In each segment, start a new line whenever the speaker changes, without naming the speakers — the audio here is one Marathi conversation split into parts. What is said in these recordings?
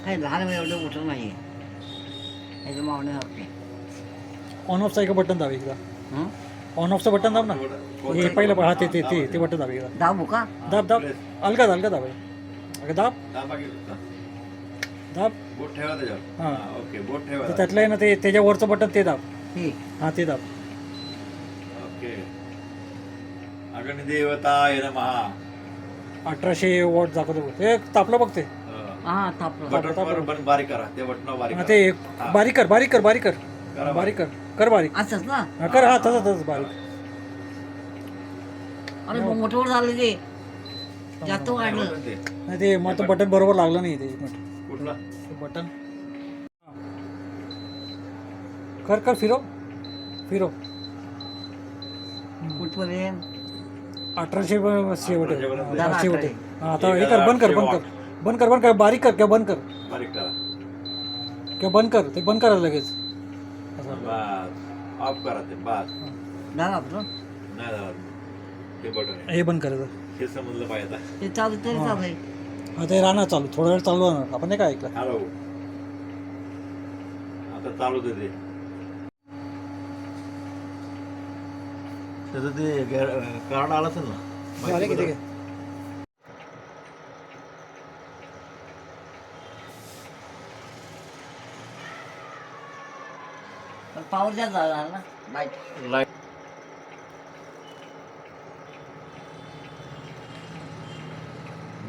काही लहान वेळ एवढं मोठं नाही याचं मावणे होत नाही.
ऑन ऑफचं एक बटन दाब एकदा.
हं?
ऑन ऑफचं बटन दाब ना. हे पहिलं हा ते बटन दाब एकदा.
दाबू का?
दाब दाब. अलगा दाब अगं दाब दाब.
बोट ठेवा त्याच्यावर.
हां.
ओके बोट ठेवा.
ते त्यातलं आहे ना ते त्याच्यावरचं बटन ते दाब.
हे
हां ते दाब.
ओके. अग्निदेवताय नमः.
1800 वॉट दाखवतो बघ. ते तापलं बघ ते.
हा तापलं.
बटनवर पण बारीक करा. ते बटन बारीक
हां
करा.
ते बारीक कर बारीक कर बारीक कर
करा
बारीक कर कर बारीक.
असंच ना.
हां कर हा तसंच बारीक.
अरे मग मोठं झालं ते जास्त
नाही,
वाढलं.
बटन ते.
नाही ते मग तो बटन बरोबर लागलं नाही ते
कुठला?
बटन. कर कर फिरव फिरव.
कुठपर्यंत?
1800 शेवट आहे.
1800
हां, शेवट आहे. हां, आता
ठीक
हे
आहे,
कर बंद कर
800
बंद कर बंद कर बंद कर बारीक कर किंवा बंद कर
बारीक करा.
किंवा बंद कर ते बंद करा लगेच. असं.
बस ऑफ करा ते बस.
झालं आपलं.
नाही झालं ते बटन आहे.
हे बंद करायचं.
हे समजलं पाहिजे आता.
ते चालू तरी
हा.
चालू आहे.
आता हे राहणार चालू थोडा वेळ चालू राहणार. आपण नाही काय ऐकलं.
हॅलो. आता चालू दे ते. त्याचं ते कार्ड आलं असेल ना.
झाले किती
माहिती
पण पावर जास्त झाला ना बाईक.
लाईट.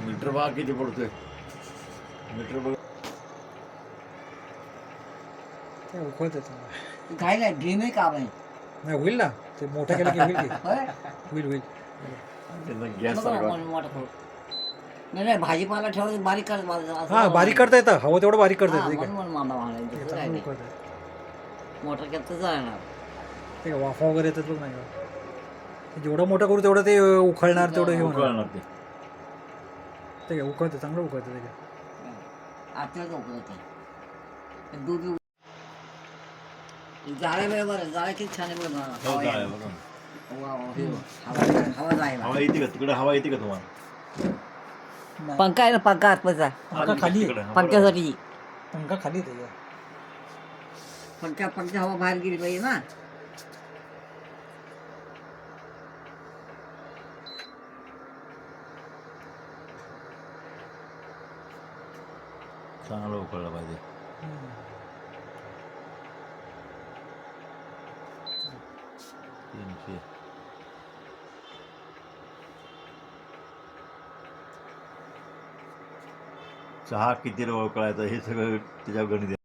मीटर बघा किती पडतोय. मीटर बघ.
ते उकळत आहे.
काय नाही ड्रीम आहे काम आहे.
नाही होईल ना ते मोठं केलं की होईल की
होय?
होईल
त्यांना गॅस
बघा
सारखा.
मोठं करू. नाही भाजीपाला ठेवलं बारीक कर
हां बारीक करता येतं हवं तेवढं बारीक करता येतं.
म्हणून मला मामा
ते
म्हणायचं
चांगलं
काय
उकळत आहे.
मोटर केलं तर जाणार.
ते वाफा वगैरे येतात बघ नाही का. जेवढं मोठं करू तेवढं ते उखळणार तेवढं हे होणार.
उकळणार ते.
ते काय उकळतं चांगलं उकळतं ते काय.
आतल्याच उकळत दूध जाळ्या वेळेवर जाळ्या किती छान आहे बघ ना.
हो,
हवा
जाळ्या
आहे.
बघा.
वा, वा, हे बघ. हवा जायला.
हवा येते का तिकडे? हवा येते का तुम्हाला?
पंखा आहे ना पंखा आतमधला
पंखा खाली आहे.
तिकडे, हा,
पंख्यासाठी.
पंखा खाली आहे त्याच्या.
पंख्या हवा बाहेर गेली पाहिजे ना.
बरोबर. चांगलं उकळलं पाहिजे.
हम्म.
300. चहा किती वेळ उकळायचा हे सगळं त्याच्यावर गणित आहे.